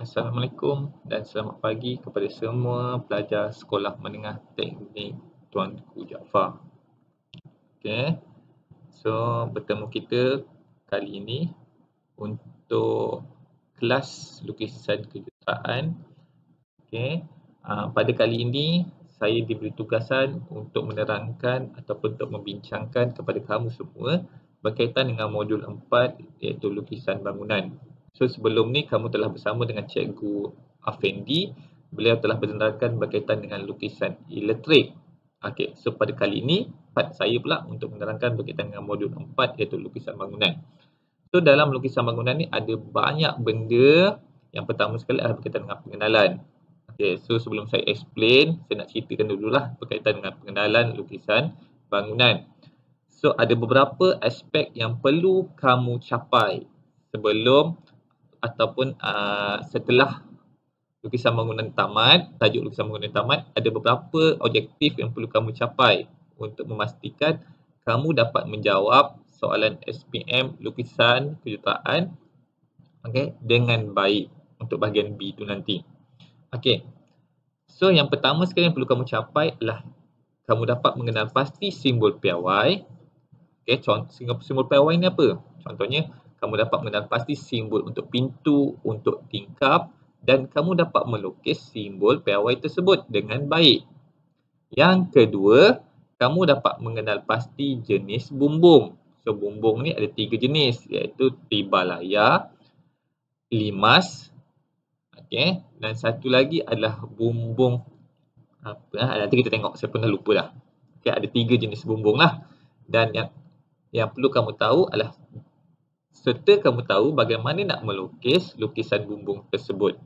Assalamualaikum dan selamat pagi kepada semua pelajar Sekolah Menengah Teknik Tuanku Jaafar. Okey, so bertemu kita kali ini untuk kelas lukisan kejutaan. Okey, pada kali ini saya diberi tugasan untuk menerangkan ataupun untuk membincangkan kepada kamu semua berkaitan dengan modul 4 iaitu lukisan bangunan. So sebelum ni kamu telah bersama dengan Cikgu Afendi. Beliau telah menerangkan berkaitan dengan lukisan elektrik. Okey, so pada kali ini part saya pula untuk menerangkan berkaitan dengan modul 4 iaitu lukisan bangunan. So dalam lukisan bangunan ni ada banyak benda. Yang pertama sekali adalah berkaitan dengan pengenalan. Okey, so sebelum saya explain, saya nak ceritakan dululah berkaitan dengan pengenalan lukisan bangunan. So ada beberapa aspek yang perlu kamu capai sebelum ataupun setelah lukisan bangunan tamat, tajuk lukisan bangunan tamat, ada beberapa objektif yang perlu kamu capai untuk memastikan kamu dapat menjawab soalan SPM lukisan kejutaan dengan baik untuk bahagian B tu nanti. Okey. So yang pertama sekali yang perlu kamu capai adalah kamu dapat mengenal pasti simbol piawai. Okey, simbol piawai ni apa? Contohnya kamu dapat mengenal pasti simbol untuk pintu, untuk tingkap dan kamu dapat melukis simbol piawai tersebut dengan baik. Yang kedua, kamu dapat mengenal pasti jenis bumbung. So bumbung ni ada 3 jenis iaitu tiba layar, limas, okey, dan satu lagi adalah bumbung nanti kita tengok, saya pernah lupa dah. Okey, ada 3 jenis bumbung lah. Dan yang perlu kamu tahu adalah serta kamu tahu bagaimana nak melukis lukisan bumbung tersebut.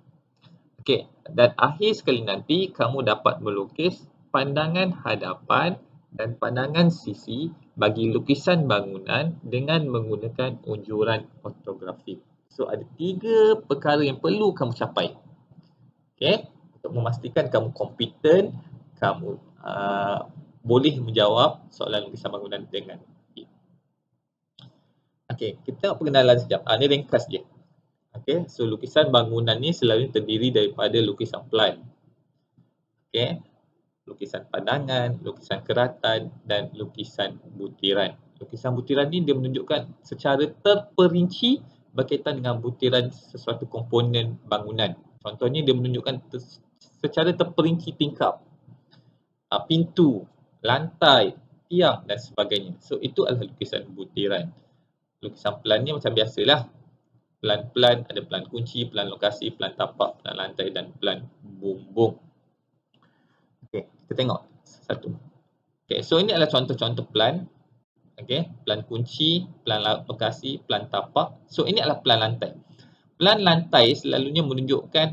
Okey, dan akhir sekali nanti kamu dapat melukis pandangan hadapan dan pandangan sisi bagi lukisan bangunan dengan menggunakan unjuran ortografik. So ada 3 perkara yang perlu kamu capai. Okey, untuk memastikan kamu kompeten, kamu boleh menjawab soalan lukisan bangunan dengan baik. Okey, kita tengok pengenalan sekejap. Ini ringkas je. Okey, so lukisan bangunan ni selalu terdiri daripada lukisan plan. Okey, lukisan pandangan, lukisan keratan dan lukisan butiran. Lukisan butiran ni dia menunjukkan secara terperinci berkaitan dengan butiran sesuatu komponen bangunan. Contohnya dia menunjukkan secara terperinci tingkap, pintu, lantai, tiang dan sebagainya. So itu adalah lukisan butiran. Lukisan plan ni macam biasalah. Plan-plan, ada plan kunci, plan lokasi, plan tapak, plan lantai dan plan bumbung. Okey, kita tengok satu. Okey, so ini adalah contoh-contoh plan. Okey, plan kunci, plan lokasi, plan tapak. So ini adalah plan lantai. Plan lantai selalunya menunjukkan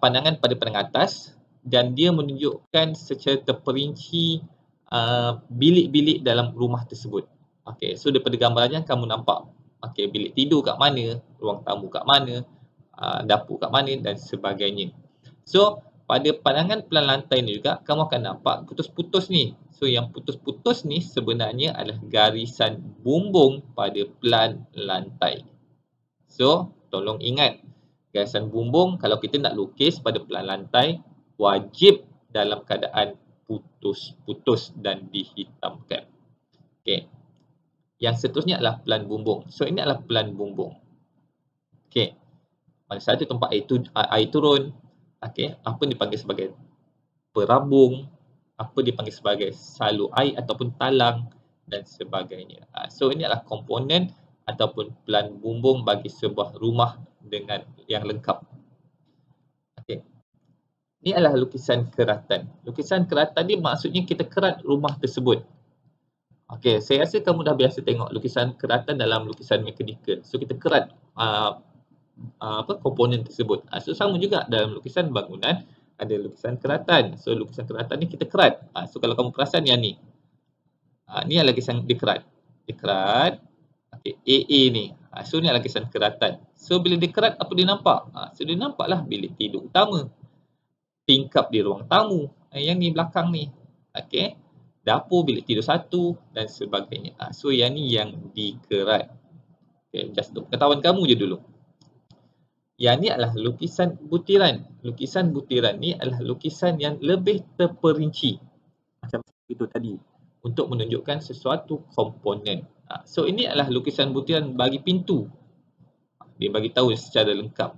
pandangan pada padang atas dan dia menunjukkan secara terperinci bilik-bilik dalam rumah tersebut. Okey, so daripada gambarannya kamu nampak okey, bilik tidur kat mana, ruang tamu kat mana, dapur kat mana dan sebagainya. So pada pandangan plan lantai ni juga kamu akan nampak putus-putus ni. So yang putus-putus ni sebenarnya adalah garisan bumbung pada plan lantai. So tolong ingat, garisan bumbung kalau kita nak lukis pada plan lantai wajib dalam keadaan putus-putus dan dihitamkan. Okey. Yang seterusnya adalah plan bumbung. So ini adalah plan bumbung. Okey. Pada satu tempat air turun, okey, apa dipanggil sebagai perabung, apa dipanggil sebagai salur air ataupun talang dan sebagainya. So ini adalah komponen ataupun plan bumbung bagi sebuah rumah dengan yang lengkap. Okey. Ini adalah lukisan keratan. Lukisan keratan ni maksudnya kita kerat rumah tersebut. Okey, saya rasa kamu dah biasa tengok lukisan keratan dalam lukisan mekanikal. So kita kerat komponen tersebut. So sama juga dalam lukisan bangunan ada lukisan keratan. So lukisan keratan ni kita kerat. So kalau kamu perasan yang ni. Ni adalah lukisan dikerat. Dikerat. Okey, AA ni. So ni adalah lukisan keratan. So bila dikerat apa dia nampak? So dia nampaklah bilik tidur utama. Tingkap di ruang tamu. Yang ni belakang ni. Okey. Dapur, bilik tidur satu dan sebagainya. So yang ni yang dikerat. Okay, just untuk pengetahuan kamu je dulu. Yang ni adalah lukisan butiran. Lukisan butiran ni adalah lukisan yang lebih terperinci. Macam itu tadi. Untuk menunjukkan sesuatu komponen. So ini adalah lukisan butiran bagi pintu. Dia bagi tahu secara lengkap.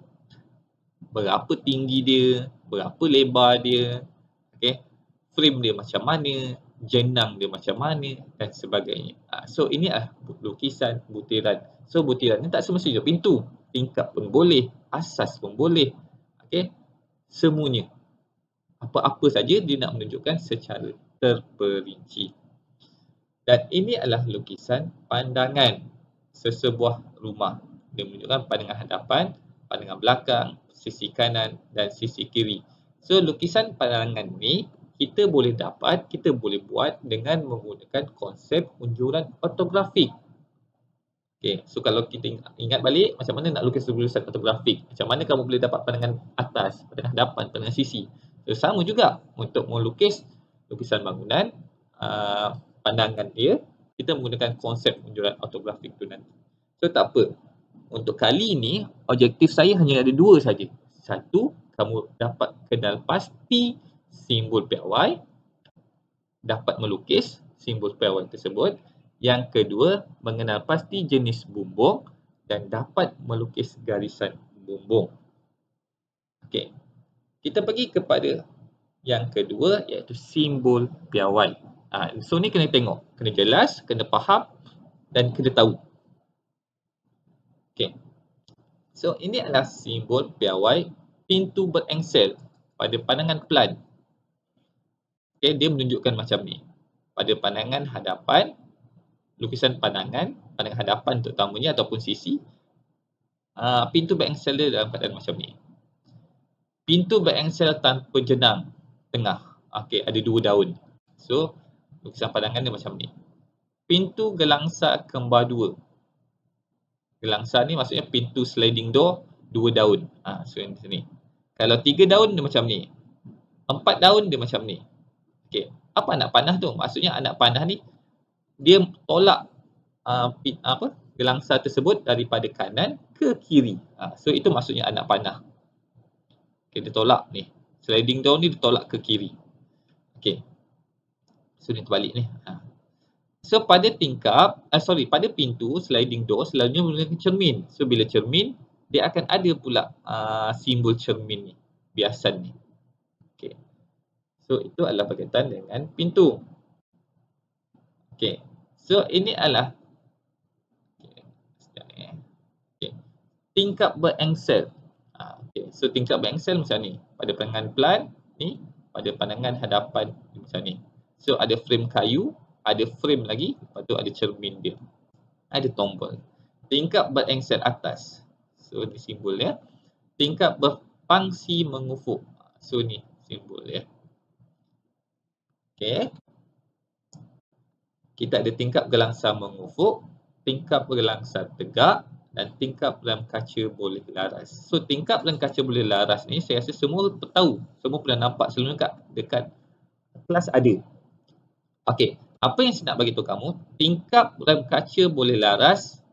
Berapa tinggi dia, berapa lebar dia, okay, frame dia macam mana, jenang dia macam mana dan sebagainya. So ini adalah lukisan butiran. So butiran ni tak semestinya pintu, tingkap pun boleh, asas pun boleh. Okay, semuanya. Apa-apa saja dia nak menunjukkan secara terperinci. Dan ini adalah lukisan pandangan sesebuah rumah. Dia menunjukkan pandangan hadapan, pandangan belakang, sisi kanan dan sisi kiri. So lukisan pandangan ni kita boleh dapat, kita boleh buat dengan menggunakan konsep unjuran ortografik. Okay, so kalau kita ingat balik macam mana nak lukis lukisan ortografik, macam mana kamu boleh dapat pandangan atas, pandangan hadapan, pandangan sisi. So sama juga untuk melukis lukisan bangunan, pandangan dia, kita menggunakan konsep unjuran ortografik tu nanti. So tak apa. Untuk kali ini, objektif saya hanya ada dua saja. Satu, kamu dapat kenal pasti simbol piawai, dapat melukis simbol piawai tersebut. Yang kedua, mengenal pasti jenis bumbung dan dapat melukis garisan bumbung. Okey. Kita pergi kepada yang kedua, iaitu simbol piawai. So ni kena tengok, kena jelas, kena faham dan kena tahu. Okay. So ini adalah simbol piawai pintu berengsel pada pandangan pelan. Okay, dia menunjukkan macam ni. Pada pandangan hadapan, lukisan pandangan hadapan terutamanya ataupun sisi, pintu berengsel dia dalam keadaan macam ni. Pintu berengsel tanpa jenang tengah. Okay, ada dua daun. So lukisan pandangan dia macam ni. Pintu gelangsa kembar dua. Gelangsa ni maksudnya pintu sliding door, dua daun. So yang di sini. Kalau 3 daun dia macam ni. 4 daun dia macam ni. Okey, apa anak panah tu? Maksudnya anak panah ni dia tolak gelangsa tersebut daripada kanan ke kiri. So itu maksudnya anak panah. Okey, dia tolak ni. Sliding door ni ditolak ke kiri. Okey. So ni terbalik ni. So pada pada pintu sliding door selalunya menggunakan cermin. So bila cermin, dia akan ada pula simbol cermin ni, biasan ni. Okay. So itu adalah berkaitan dengan pintu. Okay. So ini adalah tingkap berengsel. Okay. So tingkap berengsel macam ni. Pada pandangan pelan ni, pada pandangan hadapan macam ni. So ada frame kayu, ada frame lagi, lepas tu ada cermin dia. Ada tombol. Tingkap berengsel atas. So ni simbol dia. Tingkap berpangsi mengufuk. So ni simbol dia. Okey. Kita ada tingkap gelangsa mengufuk, tingkap gelangsa tegak dan tingkap dalam kaca boleh laras. So tingkap dalam kaca boleh laras ni saya rasa semua tahu. Semua pernah nampak selalunya dekat kelas ada. Okey. Apa yang saya nak bagi tahu kamu, tingkap dalam kaca boleh laras,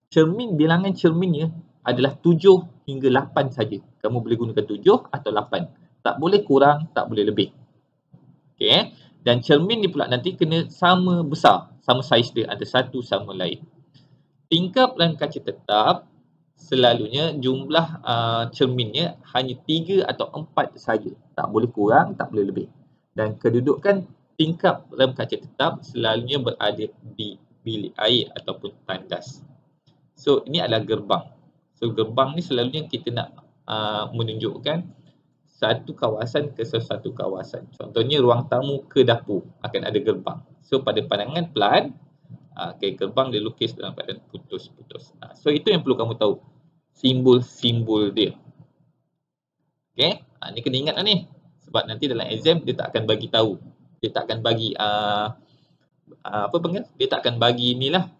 cermin, bilangan cerminnya adalah 7 hingga 8 saja. Kamu boleh gunakan 7 atau 8. Tak boleh kurang, tak boleh lebih. Okey. Dan cermin ni pula nanti kena sama besar, sama saiz dia, ada satu sama lain. Tingkap dalam kaca tetap, selalunya jumlah cerminnya hanya 3 atau 4 saja. Tak boleh kurang, tak boleh lebih. Dan kedudukan tingkap dalam kaca tetap selalunya berada di bilik air ataupun tandas. So ini adalah gerbang. So gerbang ni selalunya kita nak menunjukkan satu kawasan ke sesuatu kawasan. Contohnya ruang tamu ke dapur akan ada gerbang. So pada pandangan pelan, gerbang dia lukis dalam keadaan putus-putus. So itu yang perlu kamu tahu. Simbol-simbol dia. Okay, ni kena ingat lah ni. Sebab nanti dalam exam dia tak akan bagi tahu. Dia tak akan bagi dia tak akan bagi inilah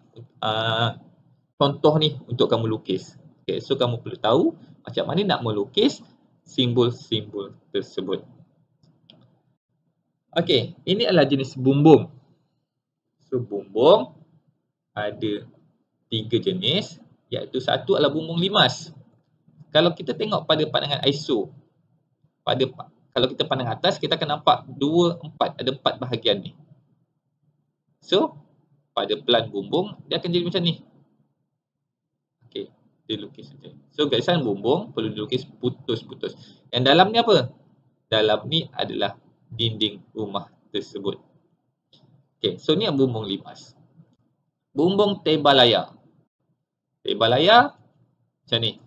contoh ni untuk kamu lukis. Okay, so kamu perlu tahu macam mana nak melukis simbol-simbol tersebut. Okay, ini adalah jenis bumbung. So bumbung ada 3 jenis, iaitu satu adalah bumbung limas. kalau kita tengok pada pandangan ISO, kalau kita pandang atas, kita akan nampak 2, 4, ada 4 bahagian ni. So, pada pelan bumbung, dia akan jadi macam ni. Okey, dia lukis macam ni. So, garisan bumbung perlu dilukis putus-putus. Yang dalam ni apa? Dalam ni adalah dinding rumah tersebut. Okey, so ni bumbung limas. Bumbung tebalaya. Tebalaya macam ni.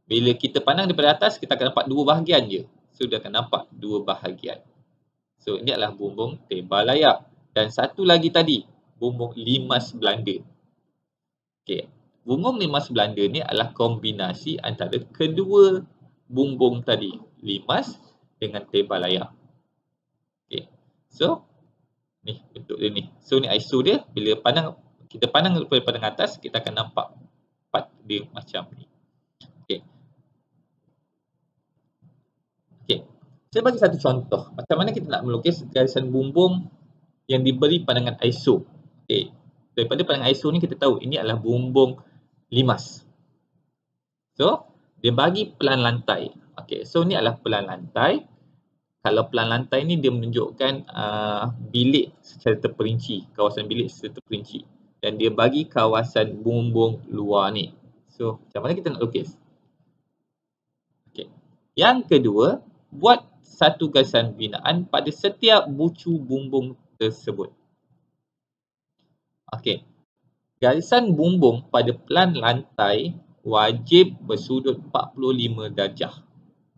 Bila kita pandang daripada atas, kita akan nampak 2 bahagian je. So, dia akan nampak 2 bahagian. So, ini adalah bumbung tebalaya. Dan satu lagi tadi, bumbung limas Belanda. Okey, bumbung limas Belanda ni adalah kombinasi antara kedua bumbung tadi, limas dengan tebalaya. Okey, so ni bentuk dia ni. So, ni ISO dia. Bila kita pandang daripada pandang atas, kita akan nampak part dia macam ni. Okey. Okey. Saya bagi satu contoh. Macam mana kita nak melukis garisan bumbung yang diberi pandangan ISO. Okey. Daripada pandangan ISO ni kita tahu ini adalah bumbung limas. So, dia bagi pelan lantai. Okey, so ni adalah pelan lantai. Kalau pelan lantai ni dia menunjukkan bilik secara terperinci, kawasan bilik secara terperinci. Dan dia bagi kawasan bumbung luar ni. So, macam mana kita nak lukis? Okey. Yang kedua, buat satu garisan binaan pada setiap bucu bumbung tersebut. Okey. Garisan bumbung pada pelan lantai wajib bersudut 45 darjah.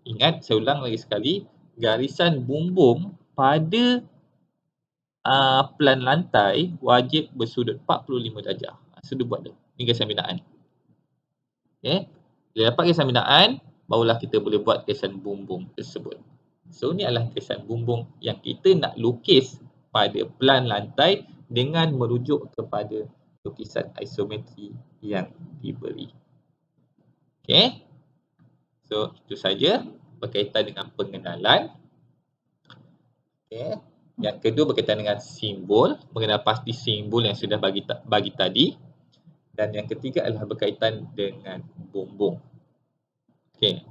Ingat, saya ulang lagi sekali, garisan bumbung pada pelan lantai wajib bersudut 45 darjah. Sudah buat tu. Ini garisan binaan. Okey. Bila dapat garisan binaan, barulah kita boleh buat garisan bumbung tersebut. So, ni adalah garisan bumbung yang kita nak lukis pada pelan lantai dengan merujuk kepada lukisan isometri yang diberi. Okey. So, itu saja berkaitan dengan pengenalan. Okey. Yang kedua berkaitan dengan simbol, mengenal pasti simbol yang sudah bagi tadi. Dan yang ketiga adalah berkaitan dengan bumbung. Okey.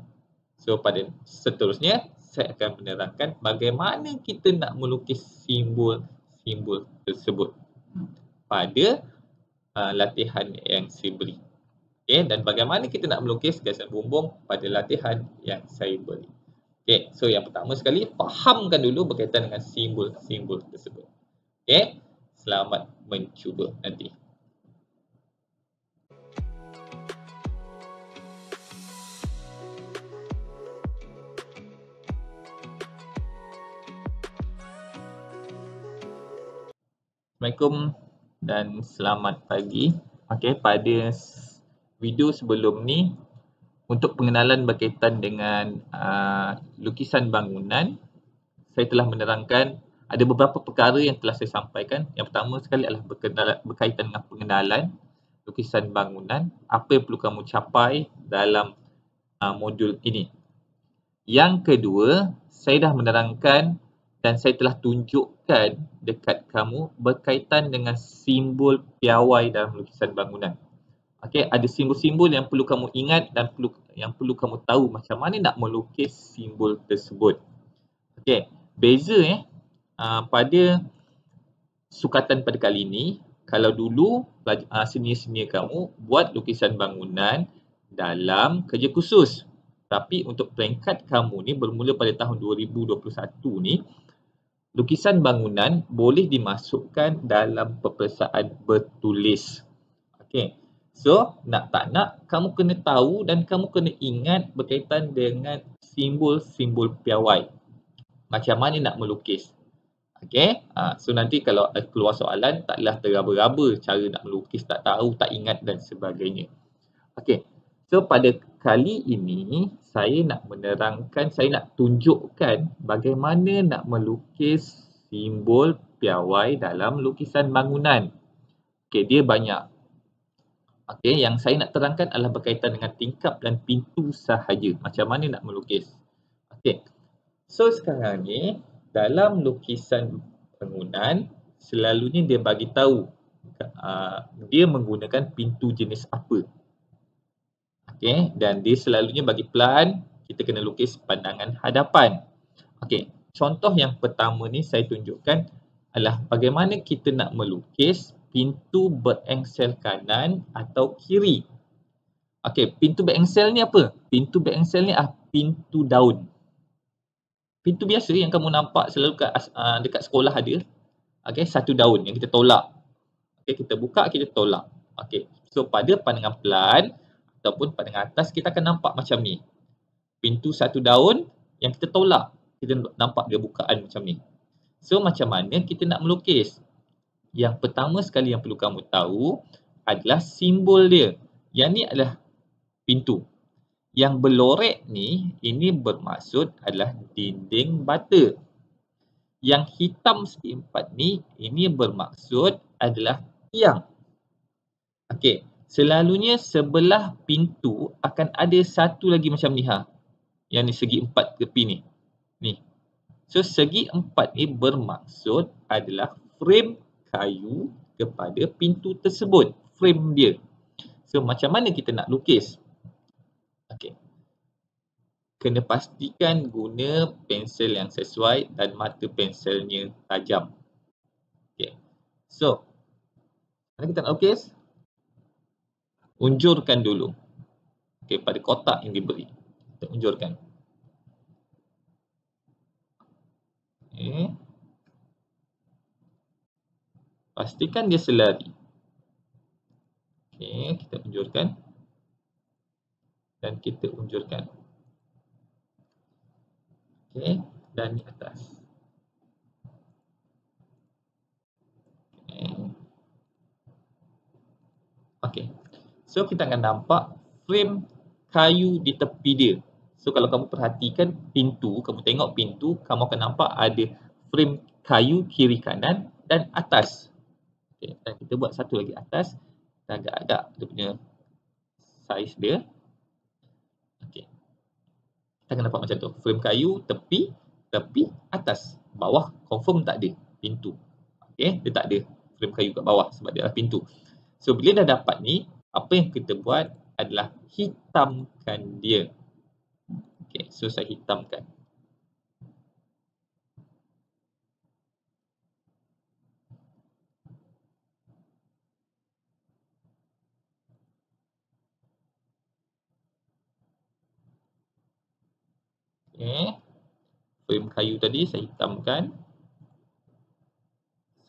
So, pada seterusnya saya akan menerangkan bagaimana kita nak melukis simbol-simbol tersebut pada latihan yang saya beri. Okay, dan bagaimana kita nak melukis garisan bumbung pada latihan yang saya beri. Okay, so yang pertama sekali, fahamkan dulu berkaitan dengan simbol-simbol tersebut. Okay, selamat mencuba nanti. Assalamualaikum dan selamat pagi. Okey, pada video sebelum ni untuk pengenalan berkaitan dengan lukisan bangunan, saya telah menerangkan ada beberapa perkara yang telah saya sampaikan. Yang pertama sekali adalah berkaitan dengan pengenalan lukisan bangunan, apa yang perlu kamu capai dalam modul ini. Yang kedua, saya dah menerangkan dan saya telah tunjukkan dekat kamu berkaitan dengan simbol piawai dalam lukisan bangunan. Okey, ada simbol-simbol yang perlu kamu ingat dan yang perlu kamu tahu macam mana nak melukis simbol tersebut. Okey, beza pada sukatan pada kali ini, kalau dulu senior-senior kamu buat lukisan bangunan dalam kerja khusus. Tapi untuk peringkat kamu ni bermula pada tahun 2021 ni, lukisan bangunan boleh dimasukkan dalam peperiksaan bertulis. Okey. So, nak tak nak, kamu kena tahu dan kamu kena ingat berkaitan dengan simbol-simbol piawai. Macam mana nak melukis. Okey. So, nanti kalau keluar soalan, taklah teraba-raba cara nak melukis, tak tahu, tak ingat dan sebagainya. Okey. So, pada kali ini, saya nak menerangkan, saya nak tunjukkan bagaimana nak melukis simbol piawai dalam lukisan bangunan. Okey, dia banyak. Okey, yang saya nak terangkan adalah berkaitan dengan tingkap dan pintu sahaja. Macam mana nak melukis. Okey. So, sekarang ni, dalam lukisan bangunan, selalunya dia bagi tahu dia menggunakan pintu jenis apa. Okey, dan dia selalunya bagi plan, kita kena lukis pandangan hadapan. Okey, contoh yang pertama ni saya tunjukkan adalah bagaimana kita nak melukis pintu berengsel kanan atau kiri. Okey, pintu berengsel ni apa? Pintu berengsel ni pintu daun. Pintu biasa yang kamu nampak selalu dekat sekolah ada. Okey, satu daun yang kita tolak. Okey, kita buka, kita tolak. Okey, so pada pandangan plan ataupun pandangan atas kita akan nampak macam ni. Pintu satu daun yang kita tolak, kita nampak dia bukaan macam ni. So macam mana kita nak melukis? Yang pertama sekali yang perlu kamu tahu adalah simbol dia. Yang ni adalah pintu. Yang berlorek ni, ini bermaksud adalah dinding bata. Yang hitam segi empat ni, ini bermaksud adalah tiang. Okey, selalunya sebelah pintu akan ada satu lagi macam ni Yang ni segi empat tepi ni. Ni. So segi empat ni bermaksud adalah frame kayu kepada pintu tersebut. Frame dia. So macam mana kita nak lukis? Okey. Kena pastikan guna pensel yang sesuai dan mata penselnya tajam. Okey. So, mana kita nak lukis? Unjurkan dulu. Okey, pada kotak yang diberi. Kita unjurkan. Okey. Pastikan dia selari. Okey, kita unjurkan. Dan kita unjurkan. Okey, dan di atas. Okey. So kita akan nampak frame kayu di tepi dia. So kalau kamu perhatikan pintu, kamu tengok pintu, kamu akan nampak ada frame kayu kiri kanan dan atas. Okey, dan kita buat satu lagi atas. Kita agak-agak dia punya saiz dia. Okey. Kita akan nampak macam tu. Frame kayu, tepi, atas. Bawah confirm tak ada pintu. Okey, dia tak ada frame kayu kat bawah sebab dia adalah pintu. So bila dah dapat ni, apa yang kita buat adalah hitamkan dia. Okey, so saya hitamkan. Okey. Frame kayu tadi saya hitamkan.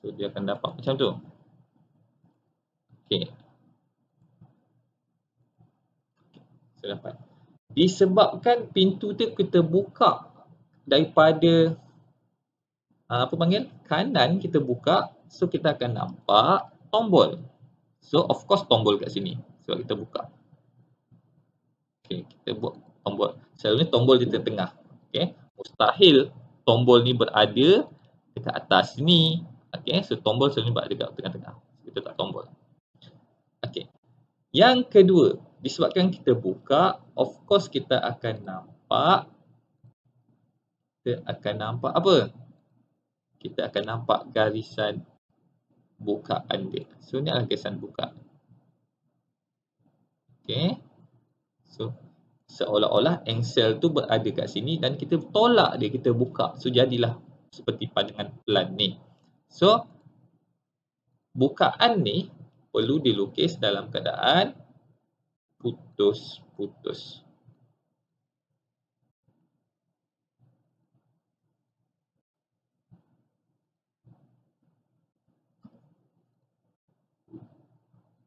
So dia akan dapat macam tu. Okey. Saya dapat. Disebabkan pintu tu kita buka daripada kanan kita buka, so kita akan nampak tombol. So of course tombol kat sini. So kita buka. Okey, kita buat tombol. Selalunya tombol di tengah. Okey, mustahil tombol ni berada dekat atas sini. Okey, so tombol selalunya berada dekat tengah-tengah. Kita tak tombol. Okey. Yang kedua, disebabkan kita buka, of course kita akan nampak apa? Kita akan nampak garisan bukaan dia. So ni adalah garisan buka. Okey. So seolah-olah engsel tu berada kat sini dan kita tolak dia, kita buka. So jadilah seperti pandangan plan ni. So bukaan ni perlu dilukis dalam keadaan putus-putus.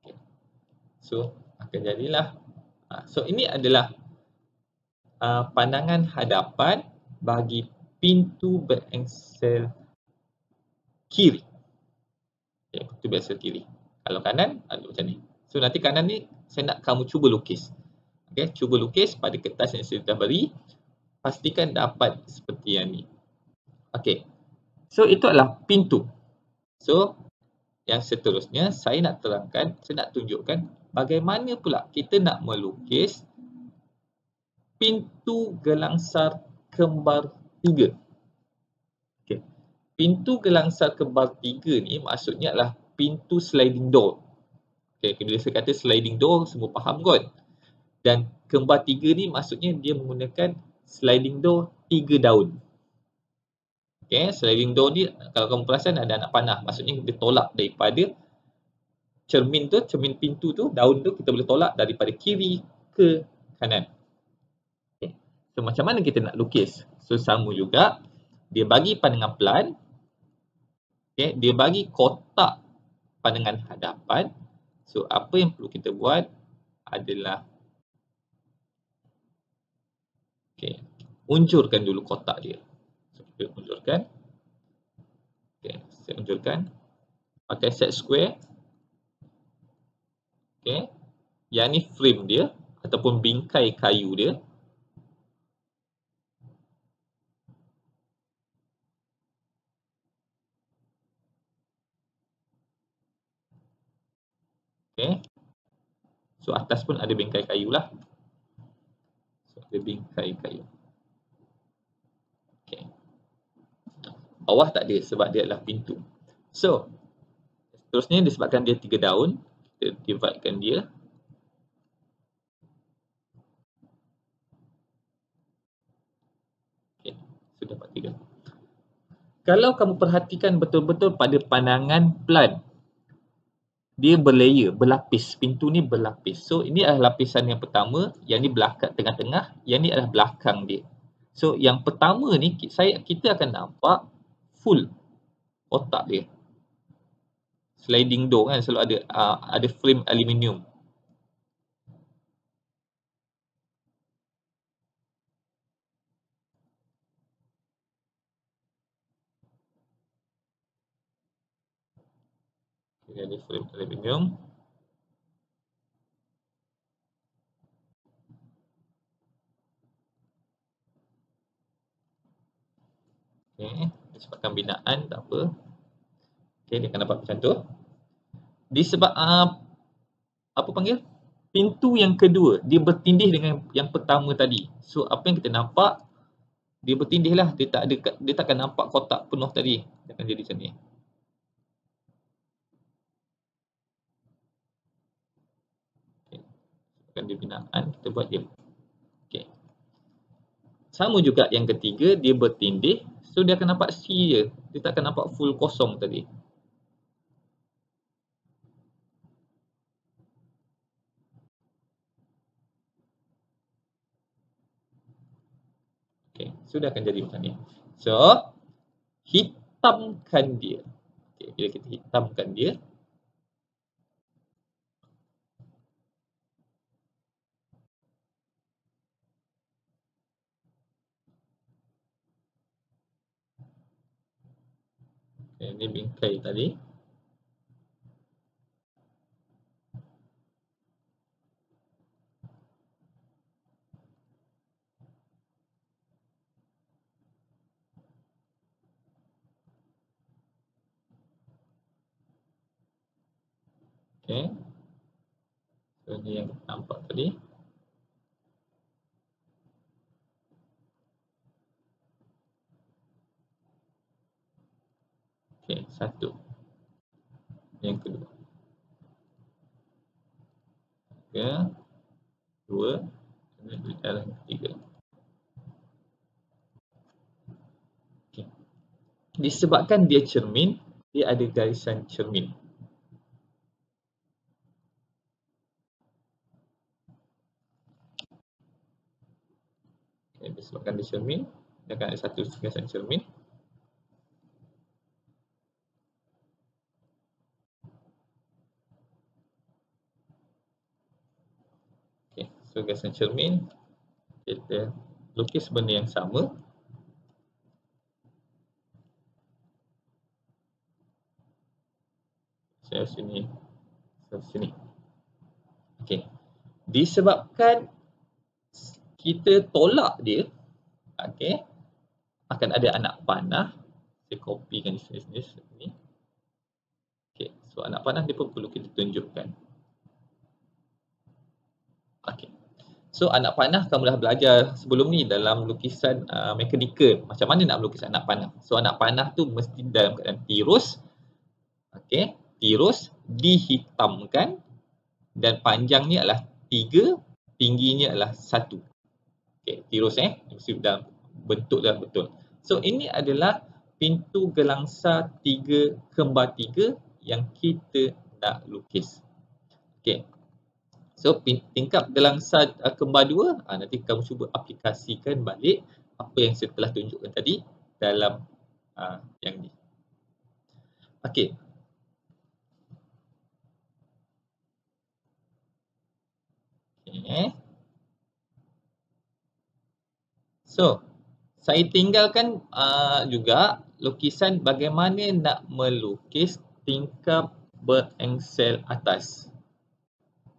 Okay. So akan jadilah. So ini adalah pandangan hadapan bagi pintu berengsel kiri. Okay, pintu berengsel kiri. Kalau kanan, ada macam ni. So nanti kanan ni saya nak kamu cuba lukis. Okay, cuba lukis pada kertas yang saya dah beri. Pastikan dapat seperti yang ni. Okay. So itu adalah pintu. So yang seterusnya saya nak terangkan, saya nak tunjukkan bagaimana pula kita nak melukis pintu gelangsar kembar 3. Okay. Pintu gelangsar kembar 3 ni maksudnya adalah pintu sliding door. Okay, bila saya kata sliding door, semua faham kot. Dan kembar 3 ni maksudnya dia menggunakan sliding door 3 daun. Okay, sliding door ni kalau kamu perasan ada anak panah, maksudnya dia tolak daripada cermin tu, cermin pintu tu, daun tu kita boleh tolak daripada kiri ke kanan. Okay. So macam mana kita nak lukis? So sama juga, dia bagi pandangan plan, okay, dia bagi kotak pandangan hadapan. So apa yang perlu kita buat adalah unjurkan dulu kotak dia. So kita unjurkan. Saya unjurkan pakai set square. Yang ni frame dia ataupun bingkai kayu dia. So atas pun ada bingkai kayu lah. So ada bingkai kayu. Bawah tak ada sebab dia adalah pintu. So seterusnya disebabkan dia 3 daun, kita dividekan dia. Sudah dapat 3. Kalau kamu perhatikan betul-betul pada pandangan plan, dia berlayer, berlapis. Pintu ni berlapis. So ini adalah lapisan yang pertama, yang ni belakang tengah-tengah, yang ni adalah belakang dia. So yang pertama ni kita akan nampak full kotak dia. Sliding door kan selalu ada frame aluminium. Ada frame aluminium. Disebabkan binaan tak apa. Dia akan dapat macam tu. Disebab apa panggil? Pintu yang kedua, dia bertindih dengan yang pertama tadi. So apa yang kita nampak, dia bertindih lah. Dia tak akan nampak kotak penuh tadi. Dia akan jadi macam ni. Sebabkan dia binaan, kita buat dia. Sama juga yang ketiga, dia bertindih. So dia akan nampak C je. Dia tak akan nampak full kosong tadi. Sudah akan jadi macam ni. So, hitamkan dia. Bila kita hitamkan dia, ini bingkai tadi. So ni yang nampak tadi. Satu. Yang kedua. Dua. Dan yang ketiga. Disebabkan dia cermin, dia ada garisan cermin. Disebabkan dia cermin, dia akan ada satu garisan cermin. So garisan cermin, kita lukis benda yang sama. Saya sini, sini. Disebabkan kita tolak dia, akan ada anak panah. Saya kopikan di sini. So anak panah dia pun perlu kita tunjukkan. So anak panah kamu dah belajar sebelum ni dalam lukisan mekanikal. Macam mana nak melukis anak panah? So anak panah tu mesti dalam keadaan tirus. Tirus dihitamkan dan panjangnya adalah 3 tingginya adalah 1. Okey, tirus mesti dalam bentuk dah betul. So ini adalah pintu gelangsa 3/3 yang kita nak lukis. Okey. So tingkap gelangsa kembar 2, nanti kamu cuba aplikasikan balik apa yang saya telah tunjukkan tadi dalam yang ni. Okey. So, saya tinggalkan juga lukisan bagaimana nak melukis tingkap berengsel atas.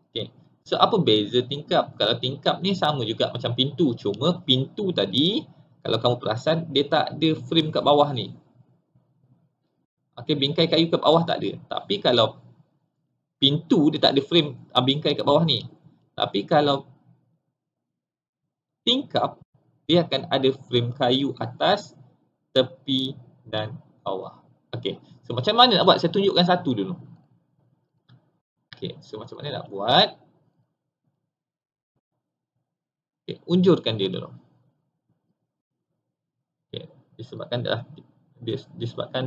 Okay. So, apa beza tingkap? Kalau tingkap ni sama juga macam pintu. Cuma pintu tadi, kalau kamu perasan, dia tak ada frame kat bawah ni. Okay, bingkai kayu kat bawah tak ada. Tapi kalau pintu, dia tak ada frame bingkai kat bawah ni. Tapi kalau tingkap, dia akan ada frame kayu atas, tepi dan bawah. Okey. So macam mana nak buat? Saya tunjukkan satu dulu. Okey, so macam mana nak buat? Okey, unjurkan dia dulu. Okey, disebabkan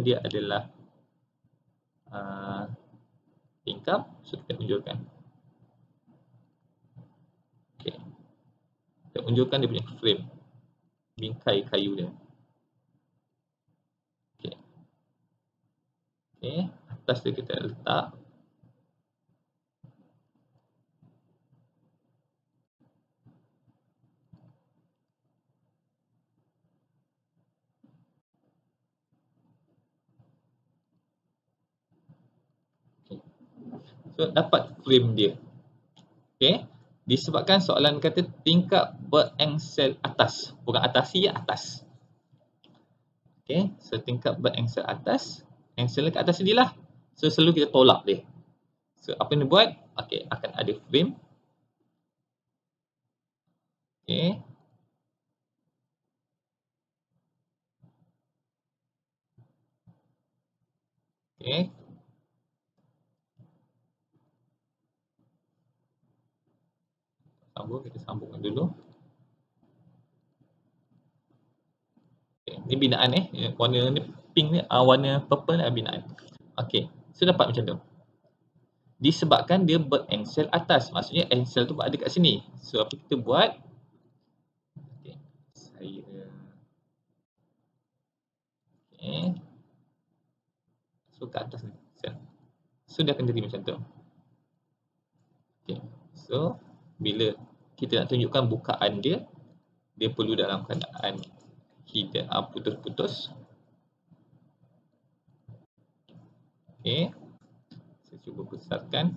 dia adalah tingkap, so kita unjurkan. Okey. Kita unjurkan dia punya frame. Bingkai kayu dia. Okey. Okey, atas dia kita letak. Okay. So dapat frame dia. Okey. Disebabkan soalan kata tingkap berengsel atas. Bukan atasi, atas. Okey, so tingkap berengsel atas. Engsel kat atas sini lah. So selalu kita tolak dia. So apa yang dia buat? Okey, akan ada frame. Okey. Okey. Kita sambungkan dulu. Okay. Ni binaan warna ni pink ni, warna purple ni binaan. Okey, so dapat macam tu. Disebabkan dia berengsel atas, maksudnya engsel tu ada kat sini. So apa kita buat? Okey, so kat atas ni. So dia akan jadi macam tu. Okey, so bila kita nak tunjukkan bukaan dia, dia perlu dalam keadaan hidden, putus-putus. Okey, saya cuba besarkan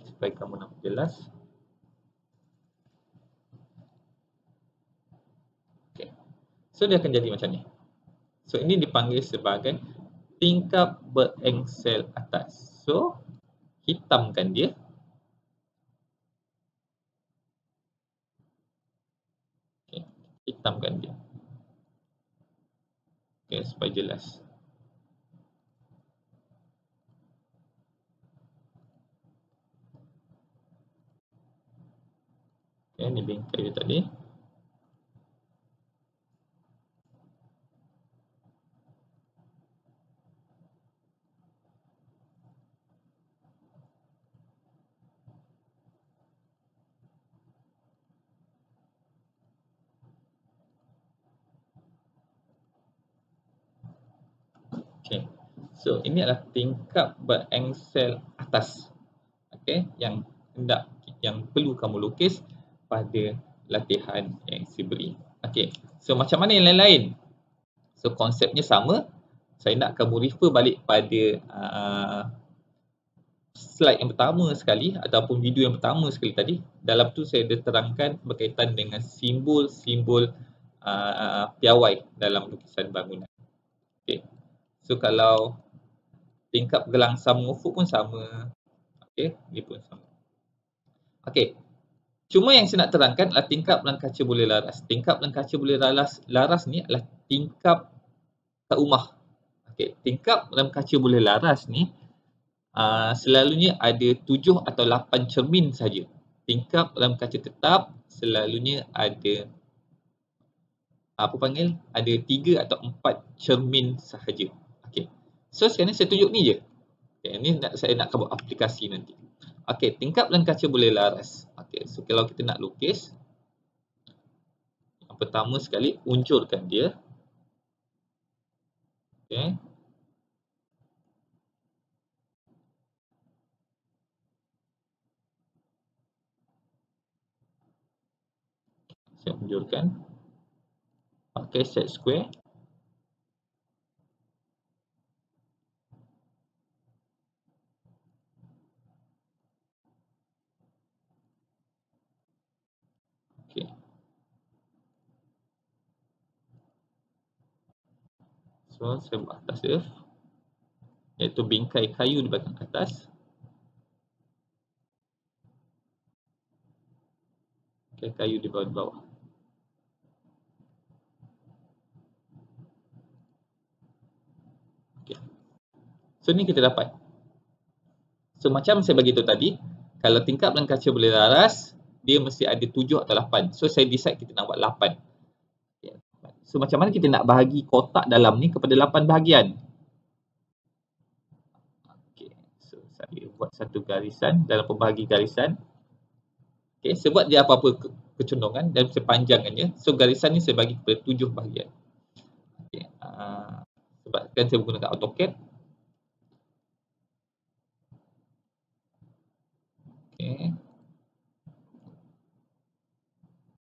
supaya kamu nampak jelas. Okey, so dia akan jadi macam ni. So ini dipanggil sebagai tingkap berengsel atas. So hitamkan dia. Okay, hitamkan dia. Okay, supaya jelas. Okay, ni bingkai dia tadi. Okay, so ini adalah tingkap berengsel atas. Okay, yang perlu kamu lukis pada latihan yang saya beri. Okay, so macam mana yang lain-lain? So konsepnya sama. Saya nak kamu refer balik pada slide yang pertama sekali ataupun video yang pertama sekali tadi. Dalam tu saya ada terangkan berkaitan dengan simbol-simbol piawai dalam lukisan bangunan. Okay. So kalau tingkap gelangsa mengufuk pun sama. Okey, ni pun sama. Okey. Cuma yang saya nak terangkan adalah tingkap dalam kaca bola laras. Tingkap dalam kaca bola laras ni adalah tingkap kat rumah. Okey, tingkap dalam kaca bola laras ni selalunya ada 7 atau 8 cermin saja. tingkap dalam kaca tetap selalunya ada ada 3 atau 4 cermin sahaja. Okey. So sekarang saya tunjuk ni je. Okay, ni saya nak buat aplikasi nanti. Okey, tingkap dan kaca boleh laras. Okey, so kalau kita nak lukis, yang pertama sekali unjurkan dia. Okey. Saya unjurkan. Pakai set square. Okey. So saya buat atas dia, iaitu bingkai kayu di bahagian atas. Okay, kayu di bawah. Okay. So ni kita dapat. So macam saya bagi tahu tadi, kalau tingkap dan kaca boleh laras, dia mesti ada 7 atau 8. So saya decide kita nak buat 8. Okay. So macam mana kita nak bahagi kotak dalam ni kepada 8 bahagian? Okay. So saya buat satu garisan dalam pembahagi garisan. Okay. Saya buat dia apa-apa kecondongan dan saya panjangkannya. So garisan ni saya bagi kepada 7 bahagian. Okay. Sebabkan saya menggunakan AutoCAD. Okay.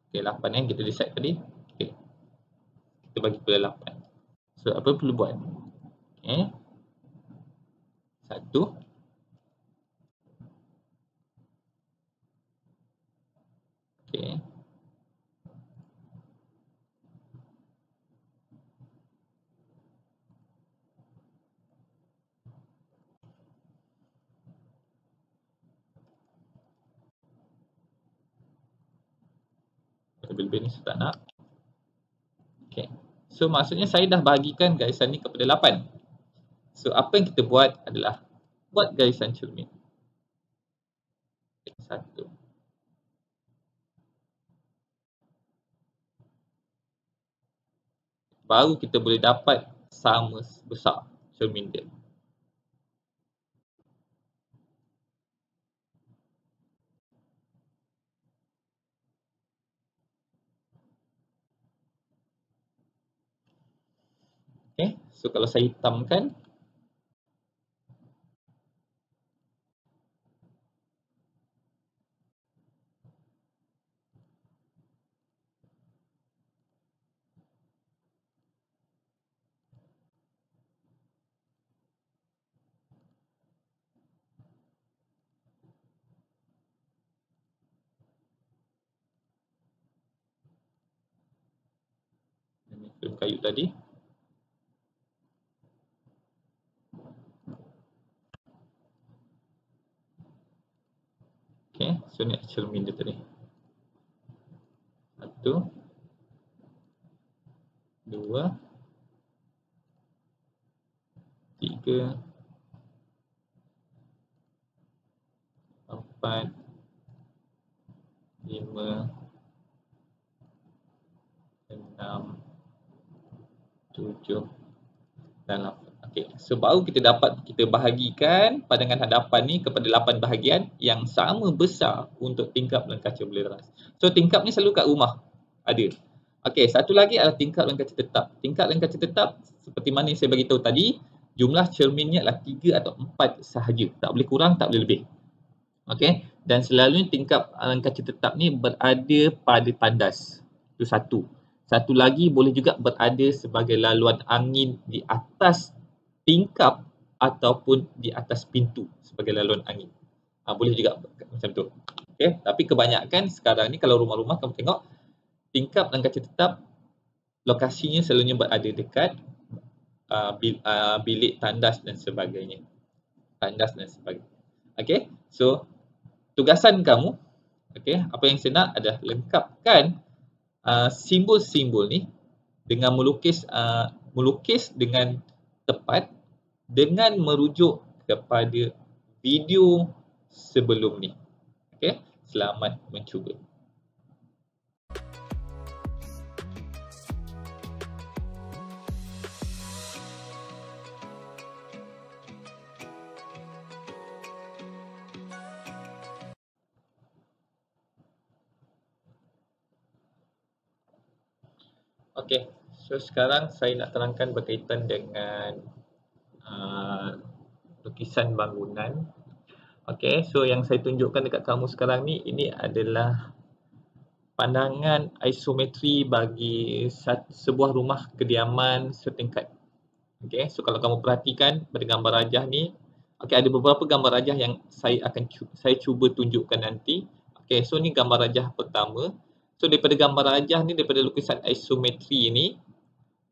Okay, 8 yang kita decide tadi. Okay. Kita bagi kepada 8. So, apa perlu buat? Okay. 1. Okay. Lebih-lebih ni saya tak nak. Okay. So, maksudnya saya dah bahagikan garisan ni kepada 8. So, apa yang kita buat adalah buat garisan cermin. 1. Baru kita boleh dapat sama besar cermin dia. Okay. So, kalau saya hitamkan, film kayu tadi. Okay, so ni cermin dia tadi. 1, 2, 3, 4, 5, 6, 7 dan 8. Okey, so baru kita bahagikan pandangan hadapan ni kepada 8 bahagian yang sama besar untuk tingkap dan kaca boleh laras. So tingkap ni selalu kat rumah ada. Okey, satu lagi adalah tingkap dan kaca tetap. Tingkap dan kaca tetap seperti mana yang saya bagi tahu tadi, jumlah cerminnya adalah 3 atau 4 sahaja. Tak boleh kurang, tak boleh lebih. Okey, dan selalunya tingkap dan kaca tetap ni berada pada tandas. Itu satu. Satu lagi boleh juga berada sebagai laluan angin di atas tingkap ataupun di atas pintu sebagai laluan angin. Boleh juga macam tu. Okay. Tapi kebanyakan sekarang ni kalau rumah-rumah kamu tengok tingkap dan kaca tetap lokasinya selalunya berada dekat bilik tandas dan sebagainya. Tandas dan sebagainya. Okay. So tugasan kamu, okay, apa yang saya nak adalah lengkapkan simbol-simbol ni dengan melukis dengan tepat dengan merujuk kepada video sebelum ni. Okay. Selamat mencuba. Okey, so sekarang saya nak terangkan berkaitan dengan lukisan bangunan. Okey, so yang saya tunjukkan dekat kamu sekarang ni, ini adalah pandangan isometri bagi sebuah rumah kediaman setingkat. Okey, so kalau kamu perhatikan pada gambar rajah ni, okey, ada beberapa gambar rajah yang saya cuba tunjukkan nanti. Okey, so ni gambar rajah pertama. So daripada gambar rajah ni, daripada lukisan isometri ni,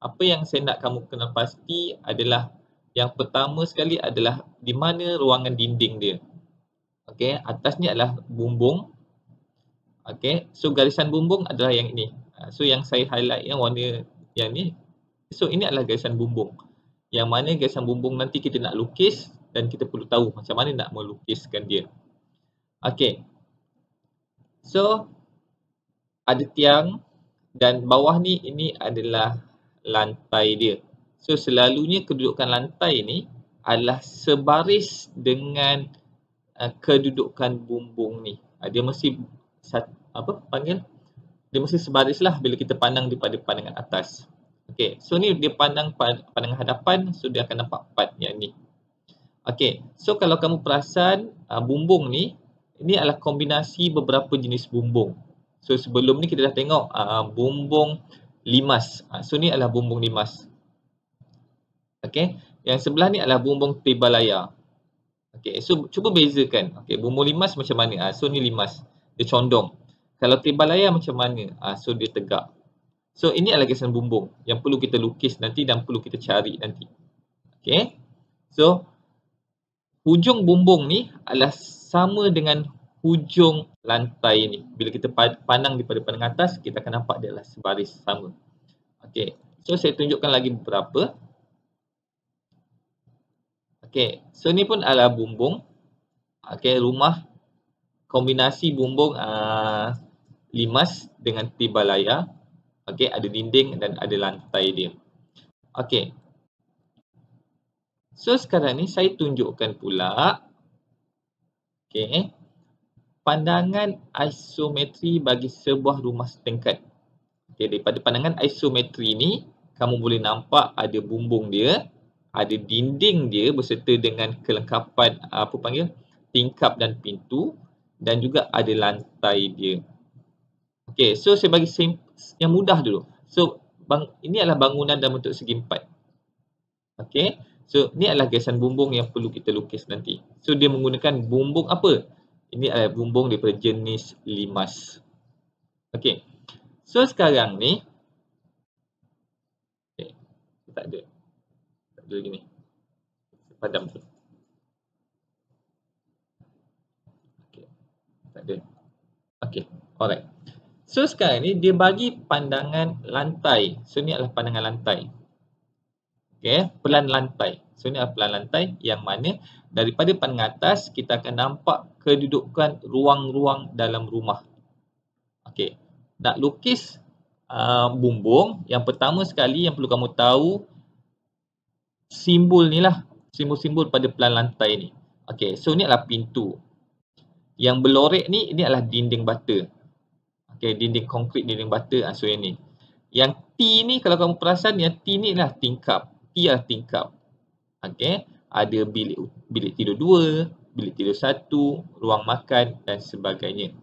apa yang saya nak kamu kenal pasti adalah yang pertama sekali adalah di mana ruangan dinding dia. Okey, atas ni adalah bumbung. Okey, so garisan bumbung adalah yang ini. So yang saya highlight yang warna yang ni, so ini adalah garisan bumbung. Yang mana garisan bumbung nanti kita nak lukis dan kita perlu tahu macam mana nak melukiskan dia. Okey. So ada tiang dan bawah ni ini adalah lantai dia. So selalunya kedudukan lantai ni adalah sebaris dengan kedudukan bumbung ni. Dia mesti dia mesti sebaris lah bila kita pandang daripada pandangan atas. Okey, so ni dia pandang pandangan hadapan, so dia akan nampak part yang ni. Okey, so kalau kamu perasan bumbung ni, ini adalah kombinasi beberapa jenis bumbung. So sebelum ni kita dah tengok bumbung limas. So ni adalah bumbung limas. Okey, yang sebelah ni adalah bumbung tebalaya. Okey, so cuba bezakan. Okey, bumbung limas macam mana? So ni limas, dia condong. Kalau tebalaya macam mana? So dia tegak. So ini adalah garisan bumbung yang perlu kita lukis nanti dan perlu kita cari nanti. Okey. So hujung bumbung ni adalah sama dengan hujung lantai ni. Bila kita pandang daripada pandangan atas, kita akan nampak dia adalah sebaris sama. Okey. So saya tunjukkan lagi beberapa. Okey. So ni pun adalah bumbung. Okey, rumah kombinasi bumbung limas dengan tebalaya. Okey, ada dinding dan ada lantai dia. Okey. So sekarang ni saya tunjukkan pula pandangan isometri bagi sebuah rumah setingkat. Daripada pandangan isometri ni, kamu boleh nampak ada bumbung dia, ada dinding dia berserta dengan kelengkapan tingkap dan pintu, dan juga ada lantai dia. Okey, so saya bagi yang mudah dulu. So ini adalah bangunan dalam bentuk segi empat. Okey, so ni adalah garisan bumbung yang perlu kita lukis nanti. So dia menggunakan bumbung apa? Ini adalah bumbung daripada jenis limas. Okey. So sekarang ni tak ada lagi ni. Padam tu. Okey. Tak ada. Okey. Alright. So sekarang ni dia bagi pandangan lantai. So ni adalah pandangan lantai. Okey, pelan lantai. So ni adalah pelan lantai yang mana daripada pandangan atas kita akan nampak kedudukan ruang-ruang dalam rumah. Okey. Nak lukis bumbung, yang pertama sekali yang perlu kamu tahu simbol ni lah, simbol-simbol pada pelan lantai ni. Okey, so ni adalah pintu. Yang berlorek ni, ini adalah dinding bata. Okey, dinding konkrit, dinding bata, so yang ni. Yang T ni kalau kamu perasan, yang T ni adalah tingkap. T adalah tingkap. Okey, ada bilik tidur 2, bilik tidur 1, ruang makan dan sebagainya.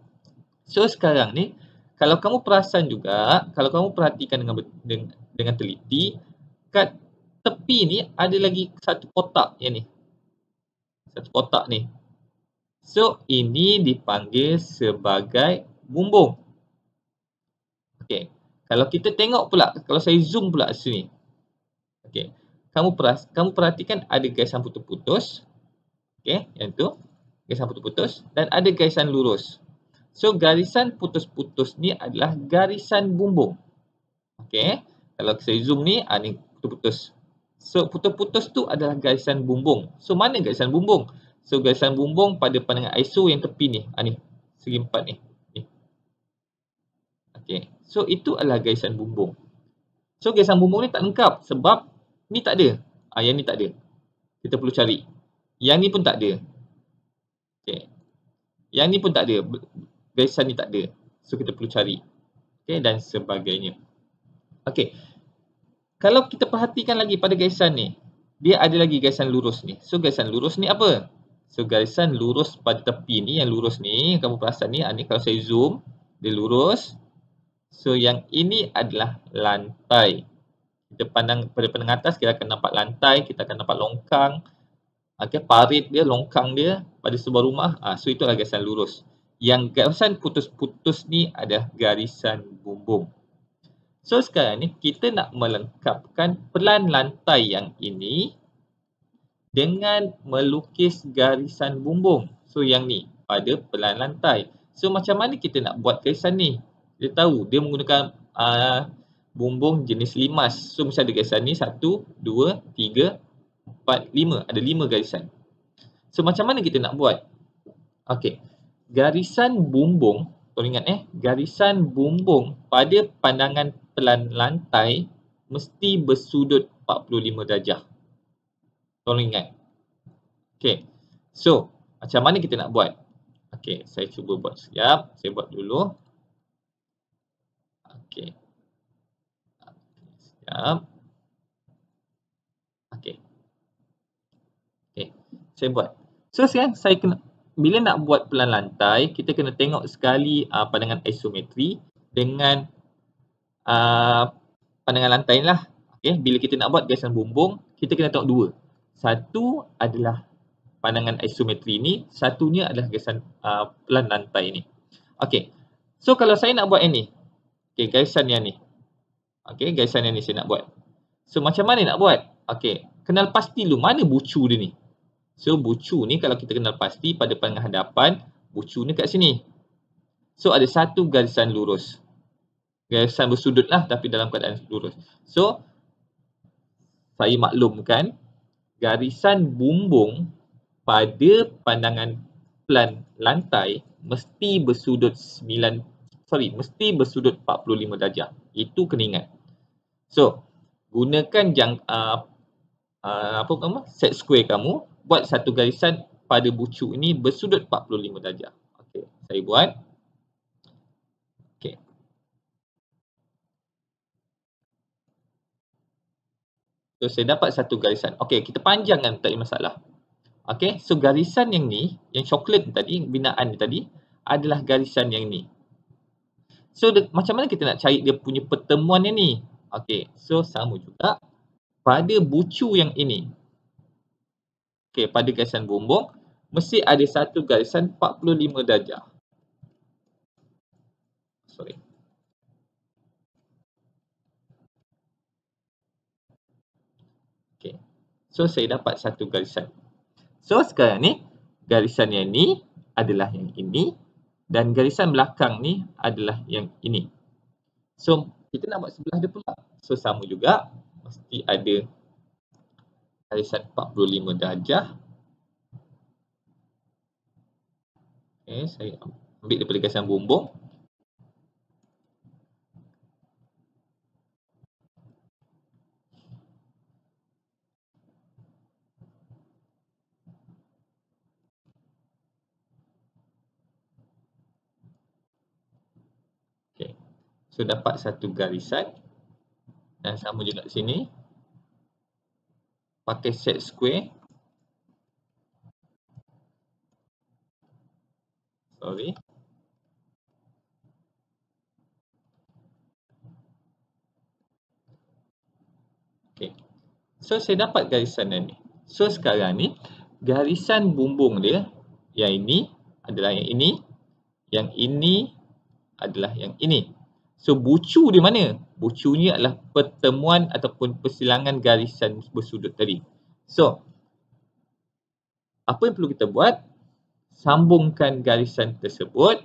So sekarang ni, kalau kamu perasan juga, kalau kamu perhatikan dengan teliti, kat tepi ni ada lagi satu kotak yang ni. Satu kotak ni. So ini dipanggil sebagai bumbung. Okey. Kalau kita tengok pula, kalau saya zoom pula sini. Okey. Kamu perhatikan ada garisan putus-putus. Okey, yang tu. Garisan putus-putus dan ada garisan lurus. So garisan putus-putus ni adalah garisan bumbung. Okey. Kalau saya zoom ni, ni putus-putus. So putus-putus tu adalah garisan bumbung. So mana garisan bumbung? So garisan bumbung pada pandangan ISO yang tepi ni. Ni. Segi 4 ni. Okey. So itu adalah garisan bumbung. So garisan bumbung ni tak lengkap sebab ni tak ada. Yang ni tak ada. Kita perlu cari. Yang ni pun tak ada. Okey. Yang ni pun tak ada. Garisan ni tak ada. So kita perlu cari. Okey, dan sebagainya. Okey. Kalau kita perhatikan lagi pada garisan ni, dia ada lagi garisan lurus ni. So garisan lurus ni apa? So garisan lurus pada tepi ni, yang lurus ni, kamu perasan ni, ni kalau saya zoom, dia lurus. So yang ini adalah lantai. Kita pandang pada pandang atas, kita akan nampak lantai, kita akan nampak longkang. Okay, parit dia, longkang dia pada sebuah rumah. So itu adalah garisan lurus. Yang garisan putus-putus ni adalah garisan bumbung. So sekarang ni kita nak melengkapkan pelan lantai yang ini dengan melukis garisan bumbung. So yang ni pada pelan lantai. So macam mana kita nak buat garisan ni? Kita tahu dia menggunakan bumbung jenis limas. So mesti ada garisan ni 1, 2, 3, 4, 5. Ada 5 garisan. So macam mana kita nak buat? Okey. Garisan bumbung, tolong ingat garisan bumbung pada pandangan pelan lantai mesti bersudut 45 darjah. Tolong ingat. Okey. So, macam mana kita nak buat? Okey, saya cuba buat sekejap. Saya buat dulu. Okey. Sekejap. Okey. Okey, saya buat. So sekarang saya kena, bila nak buat pelan lantai, kita kena tengok sekali pandangan isometri dengan pandangan lantai lah. Okay, bila kita nak buat garisan bumbung, kita kena tengok dua. Satu adalah pandangan isometri ni, satunya adalah garisan pelan lantai ni. Okay, so kalau saya nak buat yang ni, okay, garisan yang ni. Okay, garisan yang ni saya nak buat. So macam mana nak buat? Okay, kenal pasti dulu mana bucu dia ni. So bucu ni kalau kita kenal pasti pada pandangan hadapan, bucu ni kat sini. So ada satu garisan lurus. Garisan bersudut lah tapi dalam keadaan lurus. So saya maklumkan garisan bumbung pada pandangan pelan lantai mesti bersudut 45 darjah. Itu kena ingat. So gunakan set square kamu, buat satu garisan pada bucu ini bersudut 45 darjah. Okey, saya buat. Okey. So saya dapat satu garisan. Okey, kita panjangkan, tak ada masalah. Okey, so garisan yang ni, yang coklat tadi, binaan ni tadi adalah garisan yang ni. So macam mana kita nak cari dia punya pertemuan yang ni? Okey, so sama juga pada bucu yang ini. Okey, pada garisan bumbung mesti ada satu garisan 45 darjah. Sorry. Okey. So saya dapat satu garisan. So sekarang ni garisan yang ni adalah yang ini dan garisan belakang ni adalah yang ini. So kita nak buat sebelah dia pula. So sama juga mesti ada garisan 45 darjah. Okay, saya ambil daripada garisan bumbung. Okay. So dapat satu garisan dan sama juga di sini. Pakai set square. Sorry. Okay. So saya dapat garisan yang ni. So sekarang ni garisan bumbung dia yang ini adalah yang ini adalah yang ini. So bucu di mana? Bucunya adalah pertemuan ataupun persilangan garisan bersudut tadi. So apa yang perlu kita buat? Sambungkan garisan tersebut,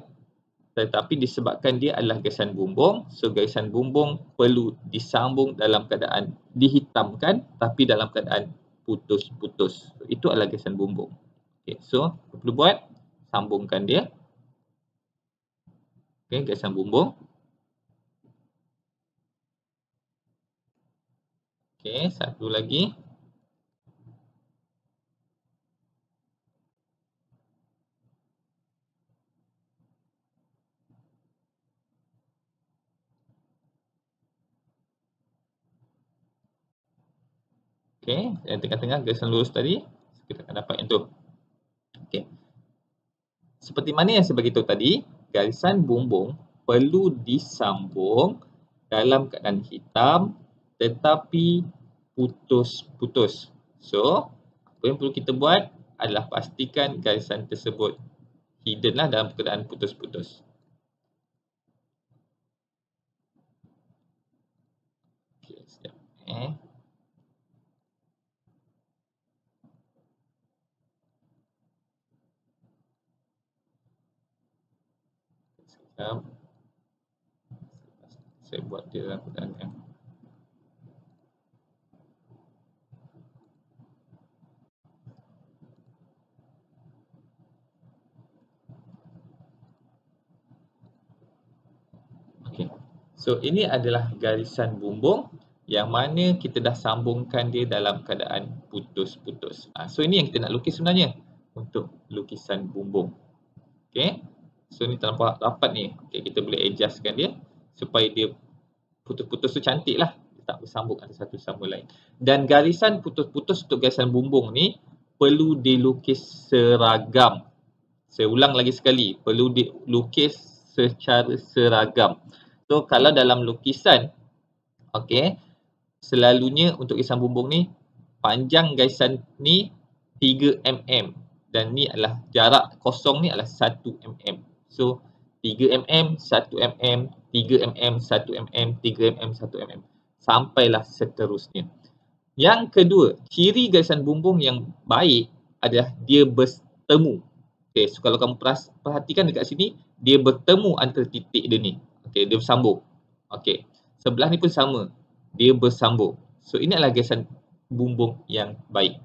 tetapi disebabkan dia adalah garisan bumbung, so garisan bumbung perlu disambung dalam keadaan dihitamkan tapi dalam keadaan putus-putus. So, itu adalah garisan bumbung. Okay, so apa perlu buat? Sambungkan dia. Okey, garisan bumbung. Okey, satu lagi. Okey, yang tengah-tengah garisan lurus tadi, kita akan dapat yang tu. Okey. Seperti mana yang saya beritahu tadi, garisan bumbung perlu disambung dalam keadaan hitam tetapi putus-putus. So, apa yang perlu kita buat adalah pastikan garisan tersebut hidden lah dalam keadaan putus-putus. Okey, sekejap. Sekejap. Saya buat dia dalam keadaan yang okey. So, ini adalah garisan bumbung yang mana kita dah sambungkan dia dalam keadaan putus-putus. So, ini yang kita nak lukis sebenarnya untuk lukisan bumbung. Okey. So, ni terlampau rapat ni. Okey, kita boleh adjustkan dia supaya dia putus-putus tu cantik lah. Dia tak bersambung antara satu sama lain. Dan garisan putus-putus untuk garisan bumbung ni perlu dilukis seragam. Saya ulang lagi sekali, perlu dilukis secara seragam. So, kalau dalam lukisan, okey, selalunya untuk garisan bumbung ni, panjang garisan ni 3 mm dan ni adalah jarak kosong ni adalah 1 mm. So, 3 mm, 1 mm, 3 mm, 1 mm, 3 mm, 1 mm sampailah seterusnya. Yang kedua, ciri garisan bumbung yang baik adalah dia bertemu. Okey, so kalau kamu perhatikan dekat sini, dia bertemu antara titik dia ni. Okey, dia bersambung. Okey, sebelah ni pun sama. Dia bersambung. So, ini adalah garisan bumbung yang baik.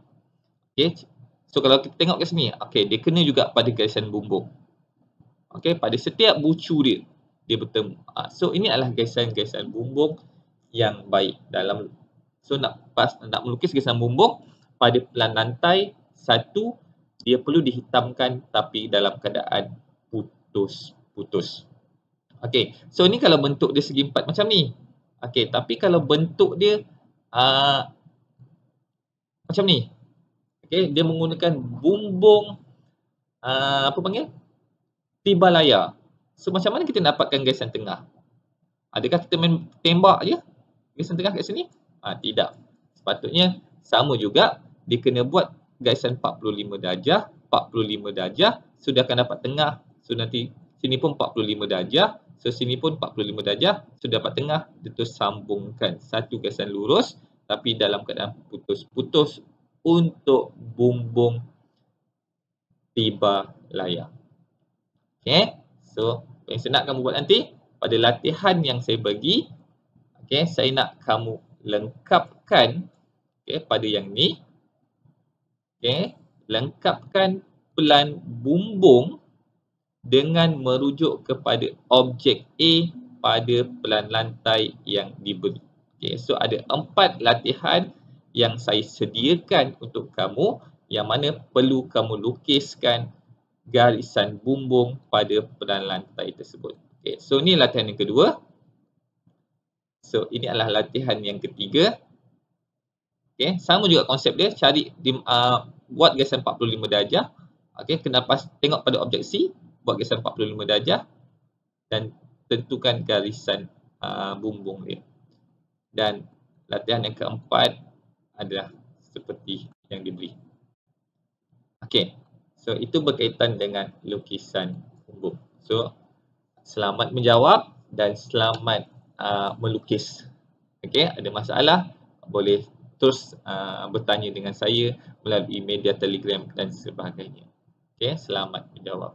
Okey, so kalau kita tengok kat sini, okey, dia kena juga pada garisan bumbung. Okey, pada setiap bucu dia, dia bertemu. So, ini adalah garisan-garisan bumbung yang baik dalam. So, nak melukis garisan bumbung pada pelan lantai satu, dia perlu dihitamkan tapi dalam keadaan putus-putus. Okey, so ni kalau bentuk dia segi empat macam ni. Okey, tapi kalau bentuk dia macam ni. Okey, dia menggunakan bumbung apa panggil? Tiba layar. So, macam mana kita dapatkan garisan tengah? Adakah kita main tembak je garisan tengah kat sini? Tidak. Sepatutnya sama juga, dia kena buat garisan 45 darjah, 45 darjah, sudah akan dapat tengah. So, nanti sini pun 45 darjah, so sini pun 45 darjah, sudah dapat tengah, dia terus sambungkan satu garisan lurus tapi dalam keadaan putus-putus untuk bumbung tiba layar. Okay, so yang saya nak kamu buat nanti pada latihan yang saya bagi, okay, saya nak kamu lengkapkan, okay, pada yang ni, okay, lengkapkan pelan bumbung dengan merujuk kepada objek A pada pelan lantai yang diberi. Okay, so ada 4 latihan yang saya sediakan untuk kamu yang mana perlu kamu lukiskan garisan bumbung pada pelan lantai tersebut. Okay, so ni latihan yang kedua. So, ini adalah latihan yang ketiga. Okay, sama juga konsep dia, cari buat garisan 45 darjah. Okay, kena tengok pada objek C, buat garisan 45 darjah dan tentukan garisan bumbung dia. Dan latihan yang keempat adalah seperti yang diberi. Okay, so itu berkaitan dengan lukisan bumbung. So, selamat menjawab dan selamat melukis. Okay, ada masalah boleh terus bertanya dengan saya melalui media Telegram dan sebagainya. Okay, selamat menjawab.